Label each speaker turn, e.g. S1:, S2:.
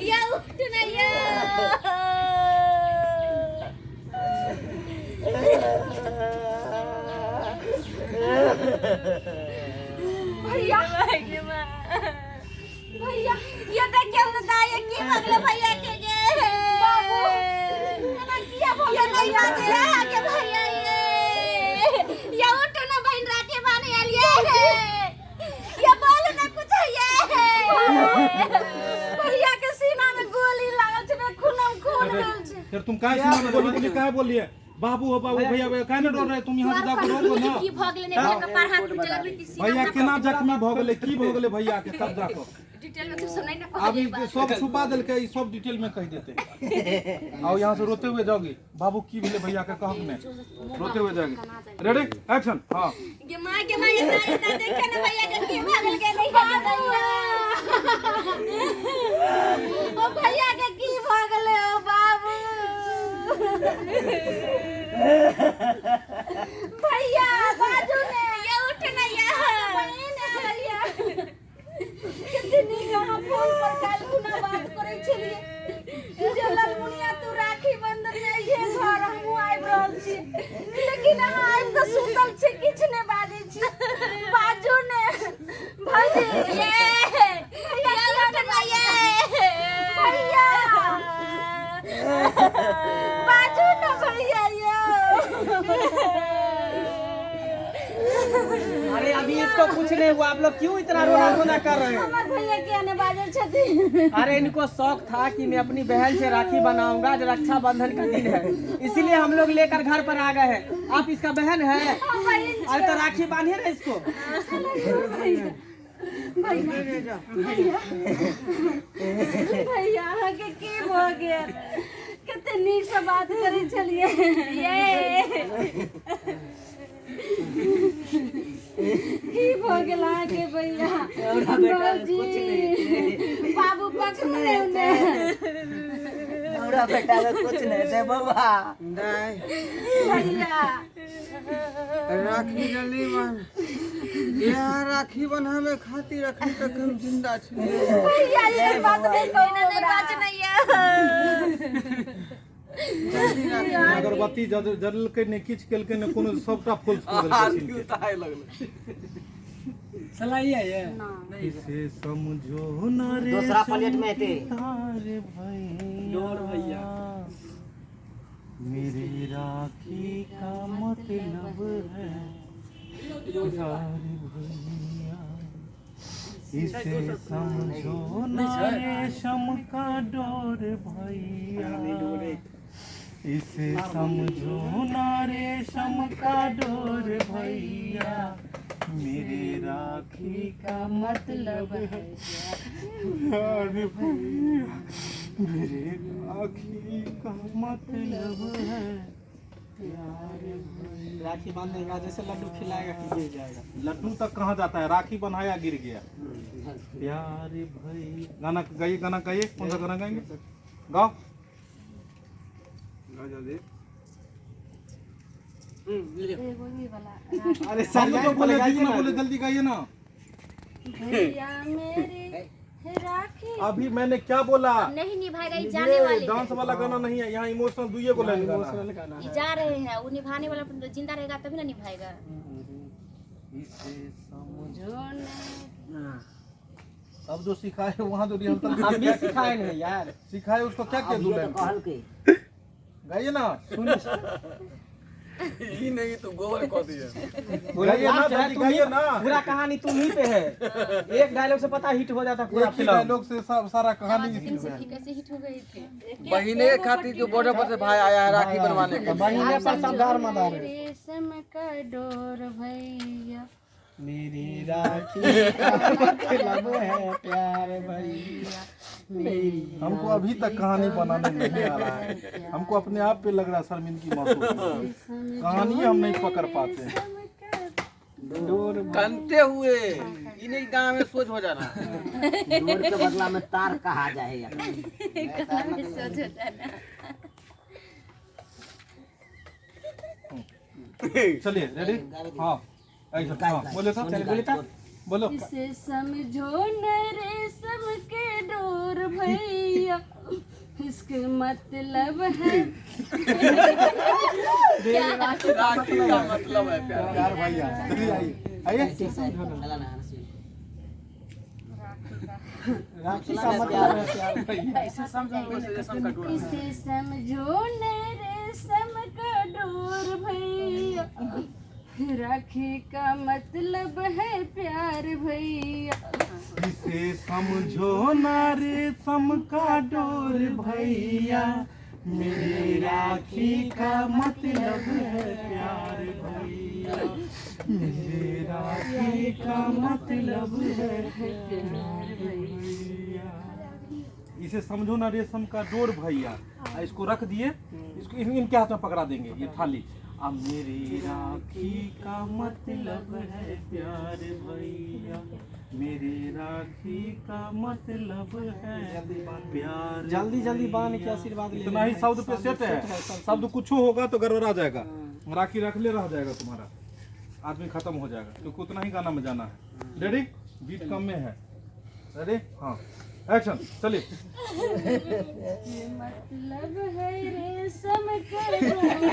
S1: या उठ ना या भैया भैया ये देखिए बताइए की भगले भैया के बाबू ना किया भगले भैया के भैया ये उठ ना बहन राखे बाने आलिए ये बोल ना कुछ ये भैया के सीना में गोली लागल छ खून भेल छ
S2: फिर तुम काहे सीना में गोली काहे बोलिए बाबू हो बाबू भैया काहे न डर रहे तुम यहां से जाकर रोको ना
S1: की भगले ने कपार हाथ में लगले की सीना
S2: भैया केना जख्मी भ गेले की भ गेले भैया के सब जाको
S1: डिटेल में तू सुनाई ना
S2: अभी सब छुपा देल के ई सब डिटेल में कह देते आओ यहां से रोते हुए जाओगे बाबू की भेले भैया के कहब में रोते हुए जाओगे रेडी एक्शन हां
S1: ये मां ये देखे ना भैया के की भगल के नहीं भैया ओ भैया के की भगले ओ बाबू भैया बाजू ने ये उठ ना या भैया कितनी कहां फोन पर काल गुना बात करे छलिए जलन मुनिया तू राखी बंधन में ये घर हम आइ रहल छी लेकिन आइ त सुतल छी किछ ने बाजै छी बाजू ने भौजी ये भैया उठ ना ये भैया बाजू ना भैया यो
S3: अरे अभी इसको कुछ नहीं हुआ आप लोग क्यों इतना रोना रोना कर रहे हैं
S1: हमार भैया के आने बाजै छथि
S3: अरे इनको शौक था कि मैं अपनी बहन से राखी बनाऊंगा जो रक्षाबंधन का दिन है इसीलिए हम लोग लेकर घर पर आ गए हैं आप इसका बहन है अरे तो राखी बांधिए ना इसको
S1: भैया के की भ गेल कते नीक से बात करै छलिए ये की भ गेल के भैया बाबू पक्ष में ने
S4: हमरा बेटा का कुछ नहीं दे बाबा
S5: नहीं
S1: भैया
S5: राखी जल्दी बन यहाँ राखी बनावे खातिर रखी तक हम जिंदा छी
S1: भैया ये बात नहीं कहना नहीं बात नहीं है
S2: अगरबत्ती जरल के ने किछ केल के ने कोनो सबटा फुल देल के
S5: उताए लगले
S3: चलाइए ये
S2: इसे समझो ना रे
S4: दूसरा प्लेट में थे
S2: तारे भैया मेरी राखी का मतलब है तारे भैया इसे समझो ना रेशम का डोर भैया इसे समझो ना रेशम का डोर भैया मेरे राखी का मतलब है अरे भैया मेरे राखी का मतलब है
S3: राखी बांधने के बाद जैसे लड्डू खिलाएगा कि गिर जाएगा
S2: लड्डू तक कहाँ जाता है राखी बनाया गिर गया प्यारे भाई गाना गाइए कौन सा गाना गाएंगे गाओ
S5: जल्दी
S3: अरे
S2: सब तो बोले जितना बोले जल्दी गाइए ना
S1: भैया मेरे राखी
S2: अभी मैंने क्या बोला
S1: नहीं निभाएगा ये जाने वाले
S2: डांस वाला गाना नहीं है यहाँ इमोशनल दुइये को लाइन गाना
S1: ये जा रहे हैं वो निभाने वाला जिंदा रहेगा तभी ना निभाएगा
S2: इसे समझो
S1: जो
S2: अब जो सिखाए वहाँ तो रिहर्सल
S3: हम भी सिखाए नहीं यार
S2: सिखाए उसको क्या क्या दूल्हे
S4: कहल के
S2: गाइए ना
S5: ई नहीं तो गोबर कह दिए
S2: गाइए ना जल्दी गाइए ना
S3: पूरा कहानी तुम ही पे है एक डायलॉग से पता हिट हो जाता पूरा
S2: एक डायलॉग से सारा कहानी
S1: कैसे हिट हो गई थी
S5: बहिने खातिर जो बॉर्डर पर से भाई आया है राखी बनवाने के
S3: बहिने पर सरदार मदार है
S1: रेशम का डोर भैया
S3: मेरी राखी का मतलब है प्यार भैया मेरी
S2: हमको अभी तक कहानी बनाने नहीं आ रहा है हमको अपने आप पे लग रहा है शर्मिंदगी महसूस हो रही है। कहानी हम नहीं पकड़ पाते हैं
S5: कंते हुए इन्हीं गांव में सोच हो जाना
S4: डोर के बदला में तार कहा जाए यार
S2: चलिए रेडी हाँ एक्शन हाँ बोले था
S3: बोले था
S2: बोलो
S1: इसे समझो न रेशम के डोर भैया, इसके मतलब है
S5: राखी का मतलब है प्यार।
S2: प्यार भैया जल्दी आइए आइए
S3: राखी का मतलब है प्यार भैया।
S1: इसे समझो न रेशम का डोर भैया, राखी का मतलब है प्यार भैया।
S2: इसे समझो ना रेशम का डोर भैया, मेरे राखी का मतलब है प्यार भैया, मेरे राखी का मतलब है प्यार भैया। इसे समझो ना रेशम का डोर भैया, इसको रख दिए, इसको इनके हाथ में पकड़ा देंगे ये थाली। अब मेरी राखी का मतलब है प्यार भैया, मेरे राखी का मतलब है प्यार।
S3: जल्दी जल्दी बांध के आशीर्वाद ले
S2: इतना ही शब्द पे सेट है, शब्द कुछ होगा तो गड़बड़ा जाएगा। राखी रख ले रह जाएगा तुम्हारा, आदमी खत्म हो जाएगा, क्योंकि उतना ही गाना में जाना है। रेडी, बीट कम में है। रेडी हाँ एक्शन चलिए।
S1: मतलब है रेशम का डोर